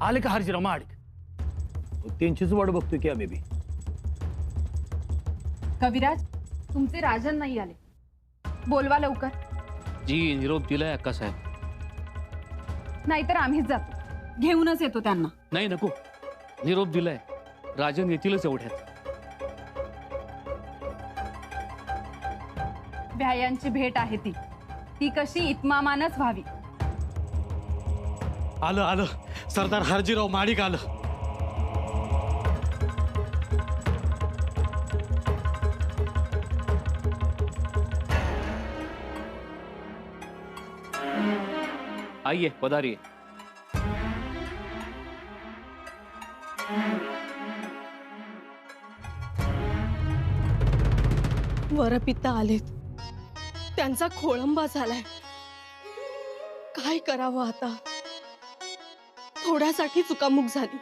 आले का हरजीराव महाडिक? त्यांचीच वाट बघतोय की आम्ही बी. कविराज, तुमचे राजन नाही आले, बोलवा लवकर. जी निरोप दिलाय अक्का साहेब. नाहीतर आम्हीच जातो, घेऊनच येतो त्यांना. नाही नको, निरोप दिलाय, राजन येतीलच एवढ्यात. व्यायांची भेट आहे ती, ती कशी इतमामानच व्हावी. आलं आलं, सरदार हरजीराव महाडिक आलं. आइए पधारिए. वरपिता आलेत, त्यांचा खोळंबा झालाय. काय करावं आता? थोड्यासाठी चुकामुक झाली.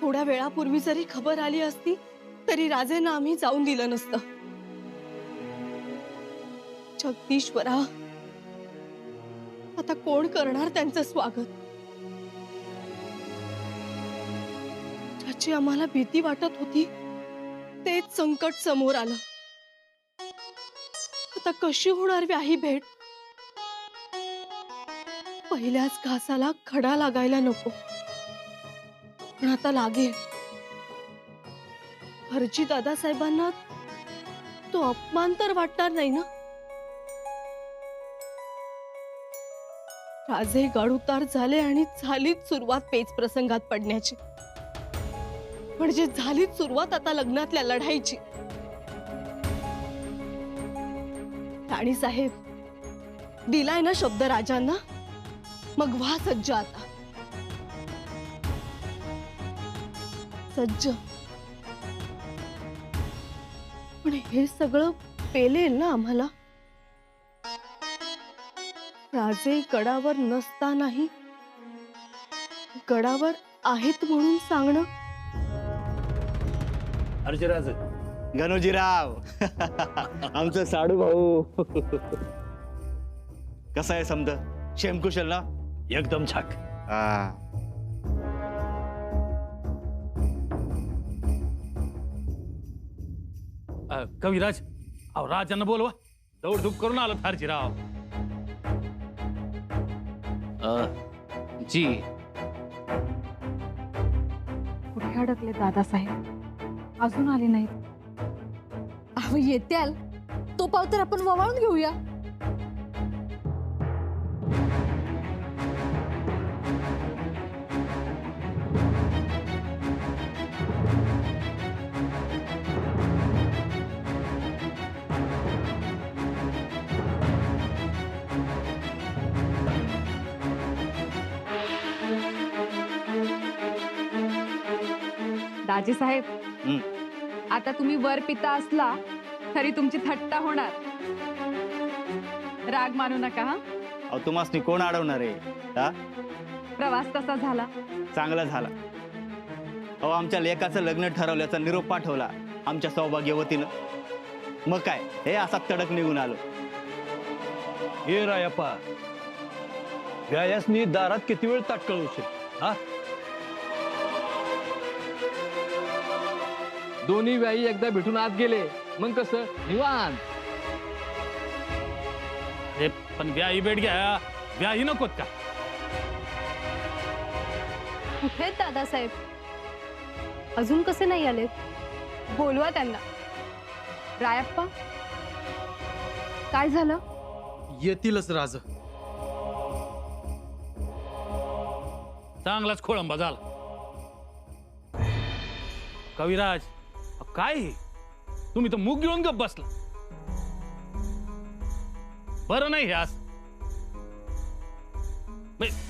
थोड्या वेळापूर्वी जरी खबर आली असती तरी राजेंना आम्ही जाऊन दिलं नसतं. जगदीश्वरा, आता कोण करणार त्यांचं स्वागत? ज्याची आम्हाला भीती वाटत होती तेच संकट समोर आलं. आता कशी होणार व्याही भेट? पहिल्याच घासाला खडा लागायला नको, पण आता लागेल. हरजी दादासाहेबांना तो अपमान तर वाटणार नाही ना? राजे गाडूतार झाले आणि झालीच सुरुवात पेच प्रसंगात पडण्याची. म्हणजे झालीच सुरुवात आता लग्नातल्या लढाईची. राणी साहेब, दिलाय ना शब्द राजांना, मग व्हा सज्ज. आता सज्ज. पण हे सगळं पेलेल ना आम्हाला? राजे गडावर नसतानाही गडावर आहेत म्हणून सांगणं. हरजीराज, गणोजीराव, आमचं साडू भाऊ. कसं आहे समद? शेमकुशल ना? एकदम छाक. कविराज, अहो राजांना बोलवा. दौडधूप करून आलो हरजीराव. जी. कुठे अडकले दादासाहेब? अजून आले नाहीत. अहो येत्याल, तो पाव तर आपण ववाळून घेऊया. दाजी साहेब, आता तुम्ही वर पिता असला तरी तुमची थट्टा होणार. राग मानू नका हा. अहो तुम्हाला कोण अडवणार आहे? हा, प्रवास कसा झाला? चांगला झाला. अहो आमच्या लेकाचं लग्न ठरवल्याचा निरोप पाठवला आमच्या सौभाग्यवतीनं. मग काय, हे असा तडक निघून आलो. हे रायप्पा, व्यायासनी दारात किती वेळ ताटकळवशील? हा, दोन्ही व्याई एकदा भेटून आत गेले, मग कसं निवांत. हे पण व्याही भेट घ्या, व्याही नकोत का? कुठे आहेत दादासाहेब? अजून कसे नाही आलेत? बोलवा त्यांना. रायप्पा, काय झालं? येतीलच राज. चांगलाच खोळंबा झाला. कविराज, काय हे? तुम्ही तर मुग घेऊन गप बसला. बरं नाही हे असं.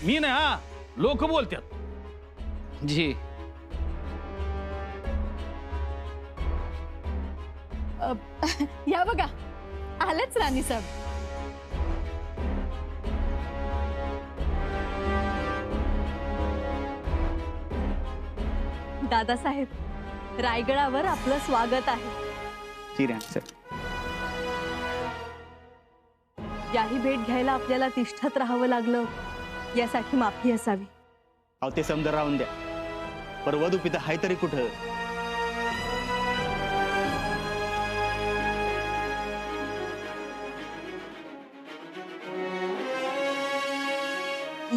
मी नाही, हा लोक बोलतात. जी. या बघा, आलेच राणी साहेब. दादासाहेब, रायगडावर आपलं स्वागत आहे. याही भेट घ्यायला आपल्याला तिष्ठत राहावं लागलं, यासाठी माफी असावी. अहो ते समजा राहून द्या, पर वधू पिता हाय तरी कुठं?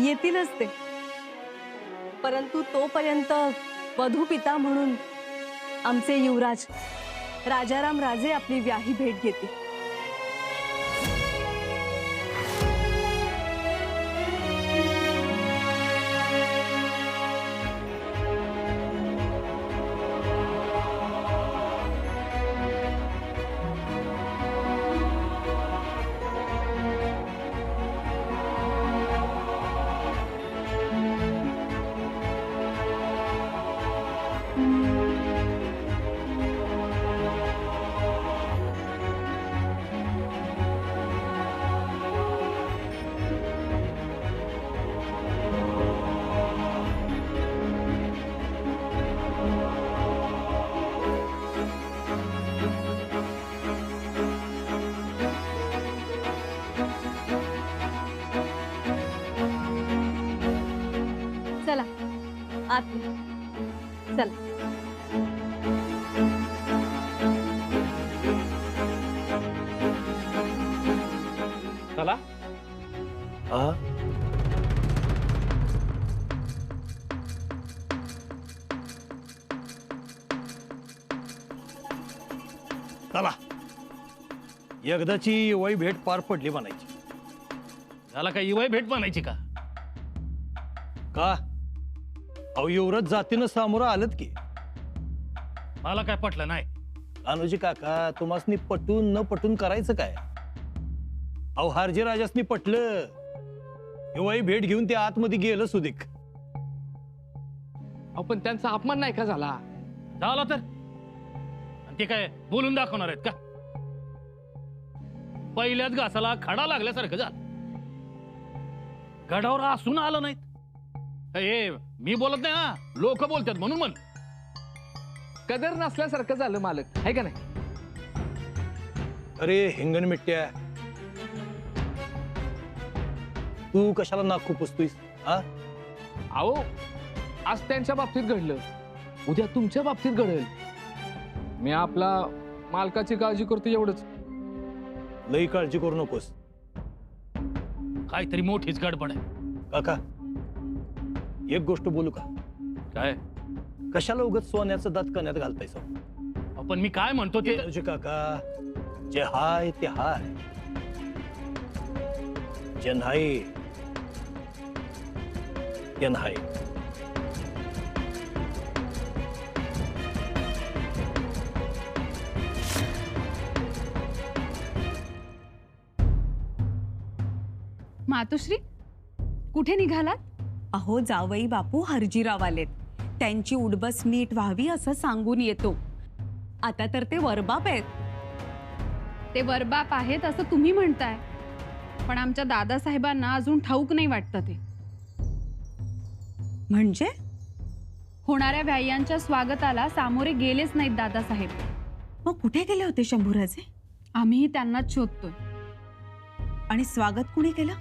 येतीलच ते, परंतु तोपर्यंत वधू पिता म्हणून आमचे युवराज राजाराम राजे आपली व्याही भेट घेतील. चला आत या. चला. चला. चला, एकदाची वय भेट पार पडली म्हणायची. झाला काय इवाय भेट म्हणायची का? का अहो युवराज जातीनं सामोरं आलत की. मला काय पटलं नाही. अनुजी काका, तुम्हासनी पटून न पटून करायचं काय? अहो हारजी राजासनी पटलं, वय भेट घेऊन ते आतमध्ये गेलं सुदिक. पण त्यांचा अपमान नाही का झाला? झाला तर आणि ते काय बोलून दाखवणार आहेत का? पहिल्याच घासाला खडा लागल्यासारखं झालं. गडावर असून आलं नाहीत. हे मी बोलत नाही हा, लोक बोलतात म्हणून म्हण. कदर नसल्यासारखं झालं मालक, आहे का नाही? अरे हिंगण मिट्ट्या, तू कशाला नाक खुपसतोयस? हा, अहो आज त्यांच्या बाबतीत घडलं, उद्या तुमच्या बाबतीत घडेल. मी आपला मालकाची काळजी करतो एवढंच. लई काळजी करू नकोस काहीतरी मोठीच गडबड आहे. काका. एक गोष्ट बोलू का? काय? कशाला उगाच सोन्याचं दात कण्यात घालतायस? पण मी काय म्हणतो ते अनुजी काका, जे हाय ते हाय, जे नाही ते नाही. मातोश्री, कुठे निघालात? अहो जावई बापू हरजीराव आलेत, त्यांची उडबस नीट व्हावी असं सांगून येतो. आता तर ते वरबाप आहेत. ते वरबाप आहेत असं तुम्ही म्हणताय, पण आमच्या दादासाहेबांना अजून ठाऊक नाही वाटतं ते. म्हणजे होणाऱ्या व्यायांच्या स्वागताला सामोरे गेलेच नाहीत दादासाहेब. मग कुठे गेले होते शंभूराजे? आम्हीही त्यांनाच शोधतोय. आणि स्वागत कुणी केलं?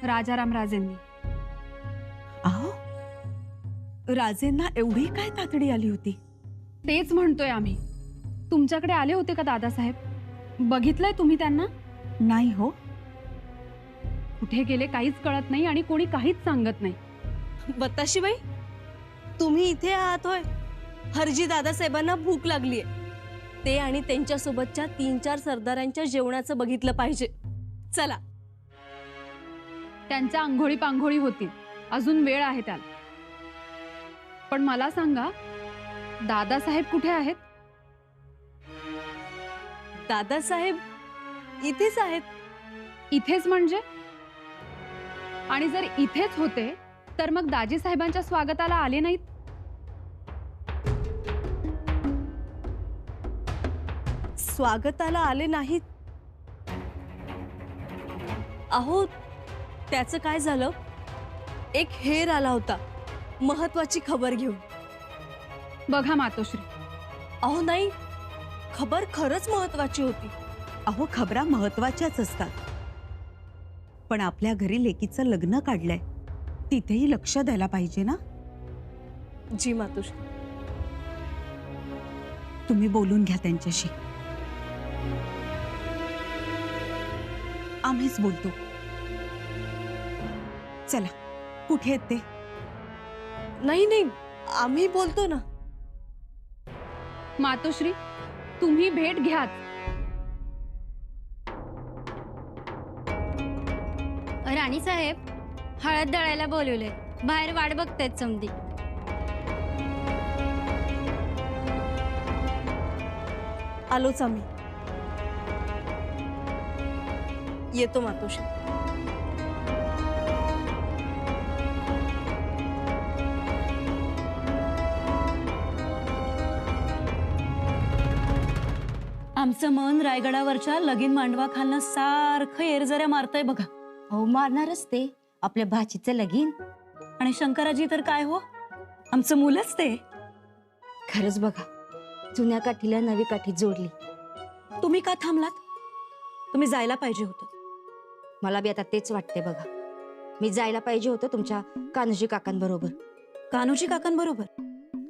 राजाराम राजेंनी. अहो राजेंना एवढी काय तातडी आली होती? तेच म्हणतोय आम्ही. तुमच्याकडे आले होते का दादासाहेब? बघितलंय तुम्ही त्यांना? नाही हो. कुठे गेले काहीच कळत नाही आणि कोणी काहीच सांगत नाही. बताशीबाई, तुम्ही इथे आहात होय? हरजी दादासाहेबांना भूक लागलीये. ते आणि त्यांच्या सोबतच्या 3-4 सरदारांच्या जेवणाचं बघितलं पाहिजे. चला. त्यांच्या आंघोळी पांघोळी होतील, अजून वेळ आहे त्याला. पण मला सांगा, दादासाहेब कुठे आहेत? दादासाहेब इथेच आहेत. इथेच म्हणजे? आणि जर इथेच होते तर मग दाजी साहेबांच्या स्वागताला आले नाहीत? स्वागताला आले नाहीत? अहो त्याचं काय झालं, एक हेर आला होता महत्वाची खबर घेऊन. बघा मातोश्री, अहो नाही, खबर खरंच महत्वाची होती. अहो खबरा महत्वाच्याच असतात, पण आपल्या घरी लेकीचं लग्न काढलंय, तिथेही लक्ष द्यायला पाहिजे ना. जी मातोश्री. तुम्ही बोलून घ्या त्यांच्याशी. आम्हीच बोलतो. चला, कुठे आहेत ते? नाही नाही, आम्ही बोलतो ना. मातोश्री, तुम्ही भेट घ्याच. राणी साहेब, हळद दळायला बोलवले. बाहेर वाट बघतायत समधी. आलोच आम्ही. येतो मातोश्री. आमचं मन रायगडावरच्या लगीन मांडवाखालनं सारखं एरजऱ्या मारतय बघा. अहो मारणारच ते, आपल्या भाचीचं लगीन. आणि शंकराजी तर काय हो, आमचं मुलंच ते. खरंच बघा, जुन्या काठीला नवी काठी जोडली. तुम्ही का थांबलात? तुम्ही जायला पाहिजे होतं. मला बी आता तेच वाटते बघा. मी जायला पाहिजे होतं तुमच्या कान्होजी काकांबरोबर. कान्होजी काकांबरोबर?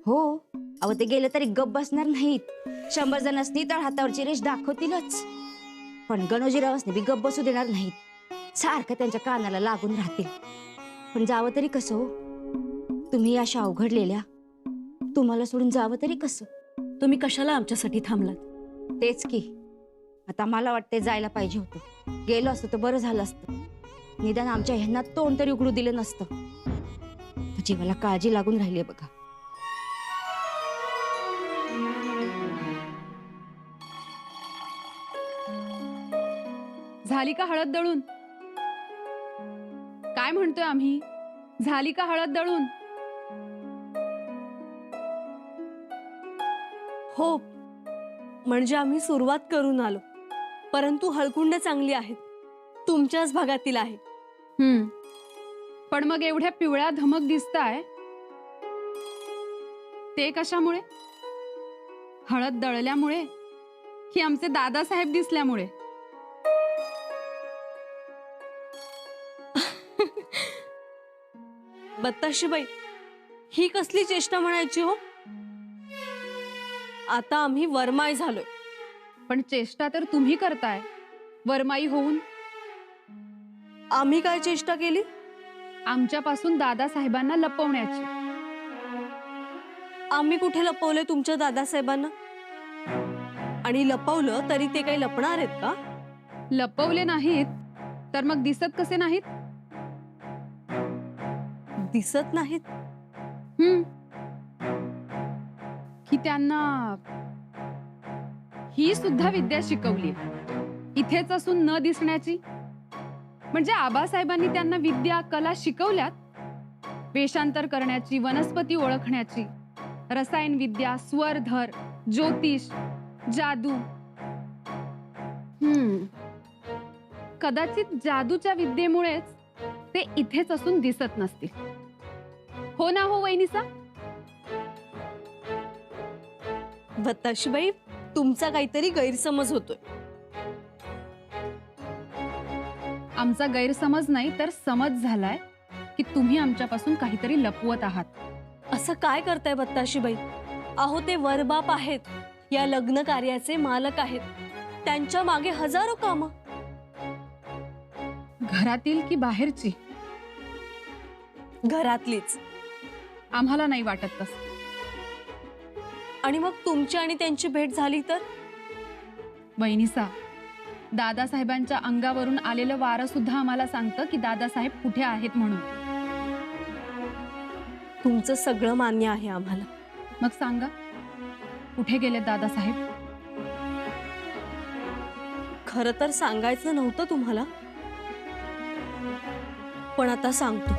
हो, अहो ते गेले तरी गप बसणार नाहीत. 100 जणांनी तर हातावरची रेष दाखवतीलच, पण गणोजीरावांनी बी गप बसू देणार नाहीत. सारखं त्यांच्या कानाला लागून राहतील. पण जावं तरी कसं हो? तुम्ही अशा अवघडलेल्या, तुम्हाला सोडून जावं तरी कसं? तुम्ही कशाला आमच्यासाठी थांबलात? तेच की, आता मला वाटते जायला पाहिजे होतं. गेलो असतं तर बरं झालं असतं. निदान आमच्या ह्यांना तोंड तरी उघडू दिलं नसतं. जीवाला काळजी लागून राहिली बघा. झाली का हळद दळून? काय म्हणतोय आम्ही? झाली का हळद दळून? हो, म्हणजे आम्ही सुरुवात करून आलो, परंतु हळकुंड चांगली आहेत. तुमच्याच भागातील आहे. पण मग एवढ्या पिवळ्या धमक दिसताय ते कशामुळे? हळद दळल्यामुळे की आमचे दादासाहेब दिसल्यामुळे? बत्ताशीबाई, ही कसली चेष्टा म्हणायची हो? आता आम्ही वरमाय झालोय. पण चेष्टा तर तुम्ही करताय वरमाई होऊन. आम्ही काय चेष्टा केली? आमच्यापासून दादासाहेबांना लपवण्याची. आम्ही कुठे लपवले तुमच्या दादासाहेबांना? आणि लपवलं तरी ते काही लपणार आहेत का? लपवले नाहीत तर मग दिसत कसे नाहीत? दिसत नाहीत की त्यांना ही सुद्धा विद्या शिकवली इथेच असून न दिसण्याची. म्हणजे आबासाहेबांनी त्यांना विद्या कला शिकवल्यात. वेषांतर करण्याची, वनस्पती ओळखण्याची, रसायन विद्या, स्वरधर, ज्योतिष, जादू. कदाचित जादूच्या विद्येमुळेच ते इथेच असून दिसत नसतील. हो ना हो वहिनीसा? बत्ताशीबाई, तुमचा काहीतरी गैरसमज होतोय. आमचा गैरसमज नाही तर समज झालाय की तुम्ही आमच्यापासून काहीतरी लपवत आहात. असं काय करताय बत्ताशीबाई? अहो, ते वरबाप आहेत, या लग्न कार्याचे मालक आहेत. त्यांच्या मागे हजारो कामं. घरातील की बाहेरची? घरातलीच. आम्हाला नाही वाटत तसं. आणि मग तुमची आणि त्यांची भेट झाली तर? वहिनीसा, दादासाहेबांच्या अंगावरून आलेलं वारं सुद्धा आम्हाला सांगतं की दादासाहेब कुठे आहेत म्हणून. तुमचं सगळं मान्य आहे आम्हाला. मग सांगा, कुठे गेले दादासाहेब? खरं तर सांगायचं नव्हतं तुम्हाला, पण आता सांगतो.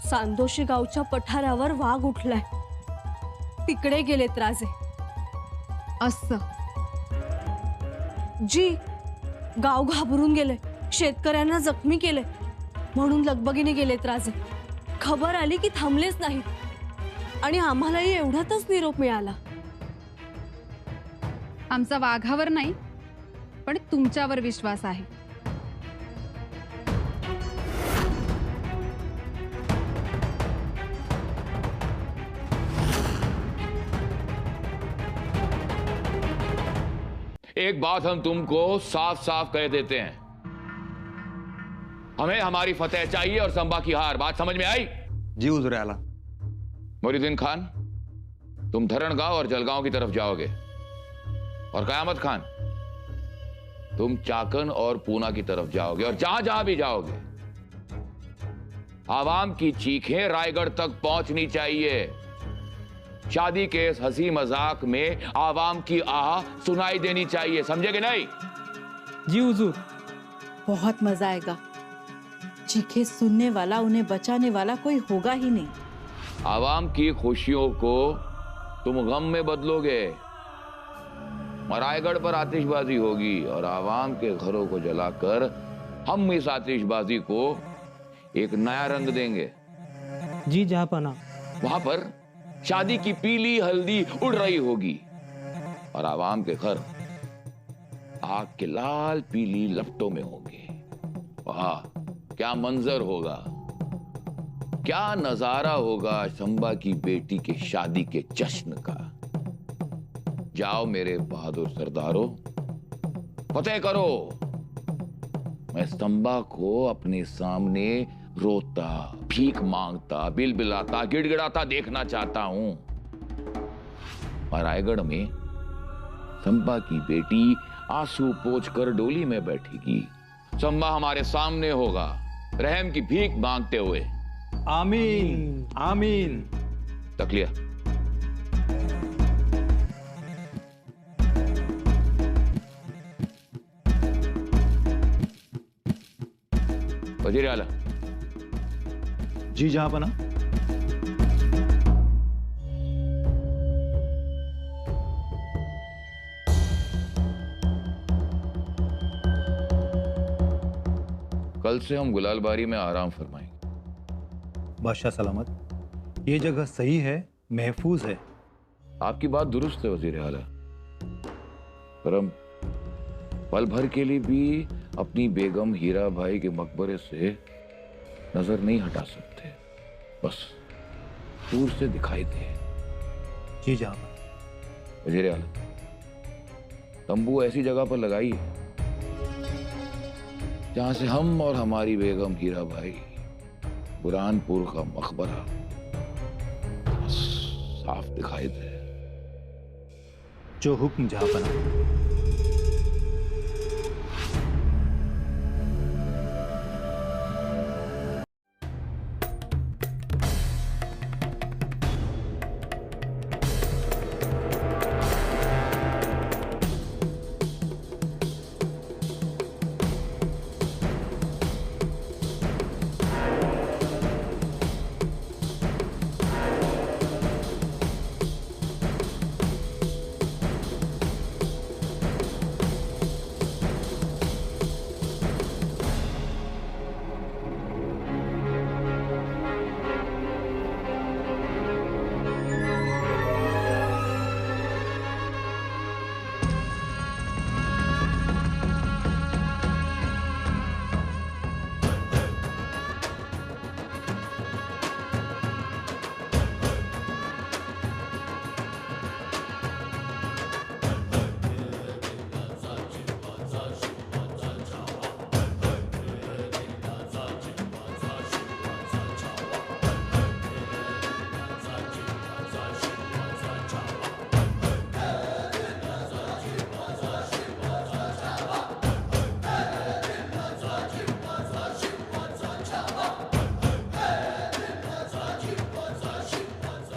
सांदोशी गावच्या पठारावर वाघ उठलाय, तिकडे गेलेत राजे. असं? जी, गाव घाबरून गेले, शेतकऱ्यांना जखमी केले, म्हणून लगबगीने गेलेत राजे. खबर आली की थांबलेच नाहीत आणि आम्हालाही एवढ्यातच निरोप मिळाला. आमचा वाघावर नाही पण तुमच्यावर विश्वास आहे. एक बात हम तुमको साफ साफ कह देते हैं, हमें हमारी फतेह चाहिए और संबा की हार। बात समझ में आई? जी हुजूर आला। मोहिउद्दीन खान, तुम धरणगांव और जलगांव की तरफ जाओगे, और कयामत खान तुम चाकन और पूना की तरफ जाओगे, और जहां जहां भी जाओगे आवाम की चीखें रायगढ़ तक पहुंचनी चाहिए। शादी के इस हंसी मजाक में आवाम की आह सुनाई देनी चाहिए, समझे कि नहीं? जी हुजूर। बहुत मजा आएगा। चीखे सुनने वाला, उन्हें बचाने वाला कोई होगा ही नहीं। आवाम की खुशियों को तुम गम में बदलोगे। रायगढ़ पर आतिशबाजी होगी और आवाम के घरों को जलाकर हम इस आतिशबाजी को एक नया रंग देंगे। जी जहांपना। वहां पर शादी की पीली हल्दी उड़ रही होगी और आवाम के घर आग के लाल पीली लपटों में होंगे। वाह, क्या मंजर होगा, क्या नजारा होगा संबा की बेटी के शादी के जश्न का। जाओ मेरे बहादुर सरदारों, फतेह करो। मैं संबा को अपने सामने रोता, भीख मांगता, बिलबिलाता, गिड़गिड़ाता देखना चाहता हूं। और रायगढ़ में संबा की बेटी आंसू पोंछकर डोली में बैठेगी। संबा हमारे सामने होगा, रहम की भीख मांगते हुए। आमीन आमीन। तकलिया। वजीर आला। जी जहांपना। कल से हम गुलालबारी में आराम फरमाएंगे। बादशाह सलामत, ये जगह सही है, महफूज है। आपकी बात दुरुस्त है वजीर आला, पर हम पल भर के लिए भी अपनी बेगम हीरा भाई के मकबरे से नजर नहीं हटा सकते। बस दूर से दिखाई दे। जी जहां। वजीर आला, तंबू ऐसी जगह पर लगाइए जहां से हम और हमारी बेगम हीरा भाई बुरहानपुर का मकबरा साफ दिखाई दे। जो हुक्म जहांपना।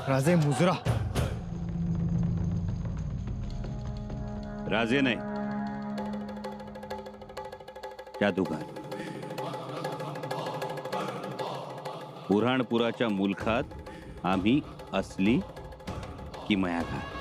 राजे मुजरा। राजे नाही, जादूगार. बुऱ्हाणपुराच्या मुलखात आम्ही असली की मयागार.